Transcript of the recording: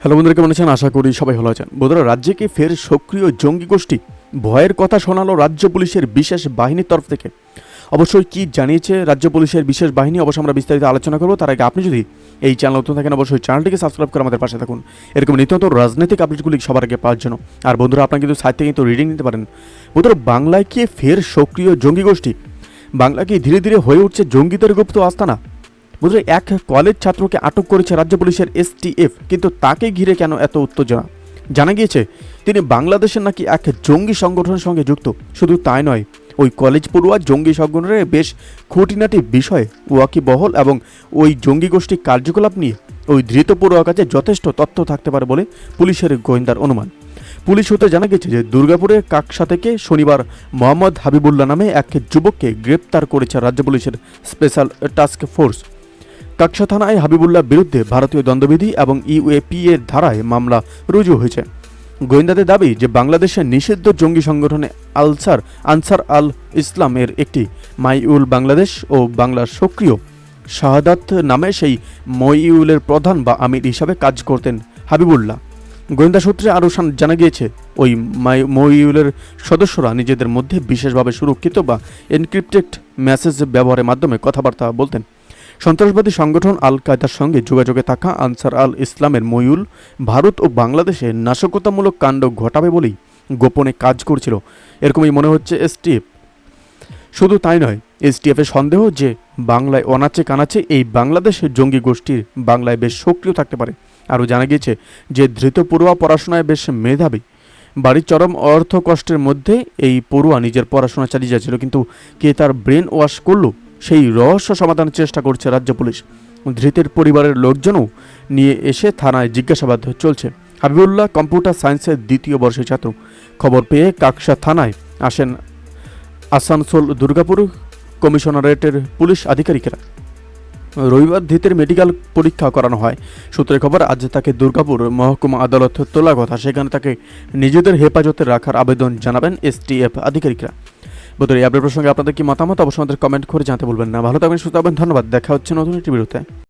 Hello বন্ধুরা, কেমন আছেন? আশা করি সবাই ভালো আছেন। বন্ধুরা, রাজ্যে কি ফের সক্রিয় জঙ্গি গোষ্ঠী? ভয়ের কথা শোনালো রাজ্য পুলিশের বিশেষ বাহিনীর তরফ থেকে। অবশ্যই কি জানিয়েছে রাজ্য পুলিশের বিশেষ বাহিনী, অবশ্যই আমরা বিস্তারিত আলোচনা করবো। তার আগে আপনি যদি এই চ্যানেল নতুন থাকেন, অবশ্যই চ্যানেলটিকে সাবস্ক্রাইব করে আমাদের পাশে থাকুন এরকম নিত্যন্ত রাজনৈতিক আপডেটগুলি সবার আগে পাওয়ার জন্য। আর বন্ধুরা, আপনারা কিন্তু সাইট থেকে কিন্তু রিডিং নিতে পারেন। বন্ধুরা, বাংলায় কি ফের সক্রিয় জঙ্গি গোষ্ঠী? বাংলা কি ধীরে ধীরে হয়ে উঠছে জঙ্গিদের গুপ্ত আস্তানা? বন্ধুরা, এক কলেজ ছাত্রকে আটক করেছে রাজ্য পুলিশের এসটিএফ, কিন্তু তাকে ঘিরে কেন এত উত্তেজনা? জানা গিয়েছে তিনি বাংলাদেশের নাকি এক জঙ্গি সংগঠনের সঙ্গে যুক্ত। শুধু তাই নয়, ওই কলেজ পড়ুয়া জঙ্গি সংগঠনের বেশ খুঁটিনাটি বিষয়ে ওয়াকিবহল এবং ওই জঙ্গি গোষ্ঠীর কার্যকলাপ নিয়ে ওই ধৃত পড়ুয়ার কাছে যথেষ্ট তথ্য থাকতে পারে বলে পুলিশের গোয়েন্দার অনুমান। পুলিশ সূত্রে জানা গেছে যে দুর্গাপুরের কাকসা থেকে শনিবার মোহাম্মদ হাবিবুল্লাহ নামে এক যুবককে গ্রেপ্তার করেছে রাজ্য পুলিশের স্পেশাল টাস্ক ফোর্স। কাকসা থানায় হাবিবুল্লাহর বিরুদ্ধে ভারতীয় দণ্ডবিধি এবং ইউএপি এর ধারায় মামলা রুজু হয়েছে। গোয়েন্দাদের দাবি যে বাংলাদেশের নিষিদ্ধ জঙ্গি সংগঠনে আনসার আল ইসলামের একটি মাইউল বাংলাদেশ ও বাংলার সক্রিয় শাহাদাত নামে সেই মইউলের প্রধান বা আমির হিসাবে কাজ করতেন হাবিবুল্লাহ। গোয়েন্দা সূত্রে আরও জানা গিয়েছে ওই মইউলের সদস্যরা নিজেদের মধ্যে বিশেষভাবে সুরক্ষিত বা এনক্রিপ্টেড মেসেজ ব্যবহারের মাধ্যমে কথাবার্তা বলতেন। সন্ত্রাসবাদী সংগঠন আল কায়দার সঙ্গে যোগাযোগে থাকা আনসার আল ইসলামের মইউল ভারত ও বাংলাদেশে নাশকতামূলক কাণ্ড ঘটাবে বলেই গোপনে কাজ করছিল, এরকমই মনে হচ্ছে এসটিএফ। শুধু তাই নয়, এসটিএফের সন্দেহ যে বাংলায় অনাচে কানাচে এই বাংলাদেশের জঙ্গি গোষ্ঠীর বাংলায় বেশ সক্রিয় থাকতে পারে। আরও জানা গিয়েছে যে ধৃত পড়ুয়া পড়াশোনায় বেশ মেধাবী। বাড়ির চরম অর্থ কষ্টের মধ্যে এই পড়ুয়া নিজের পড়াশোনা চালিয়ে যাচ্ছিল, কিন্তু কে তার ব্রেন ওয়াশ করলো সেই রহস্য সমাধানের চেষ্টা করছে রাজ্য পুলিশ। ধৃতের পরিবারের লোকজনও নিয়ে এসে থানায় জিজ্ঞাসাবাদ চলছে। হাবিবুল্লাহ কম্পিউটার সায়েন্সের দ্বিতীয় বর্ষের ছাত্র। খবর পেয়ে কাকসা থানায় আসেন আসানসোল দুর্গাপুর কমিশনারেটের পুলিশ আধিকারিকেরা। রবিবার ধৃতের মেডিকেল পরীক্ষা করানো হয়। সূত্রের খবর, আজ তাকে দুর্গাপুর মহকুমা আদালত তোলার কথা। সেখানে তাকে নিজেদের হেফাজতে রাখার আবেদন জানাবেন এসটিএফ আধিকারিকরা। বন্ধুরা, এই আপডেট প্রসঙ্গে আপনাদের কি মতামত? অবশ্যই আমাদের কমেন্ট করে জানাতে ভুলবেন না। ভালো থাকবেন, সুস্থ থাকবেন। ধন্যবাদ। দেখা হচ্ছে নতুন একটি ভিডিওতে।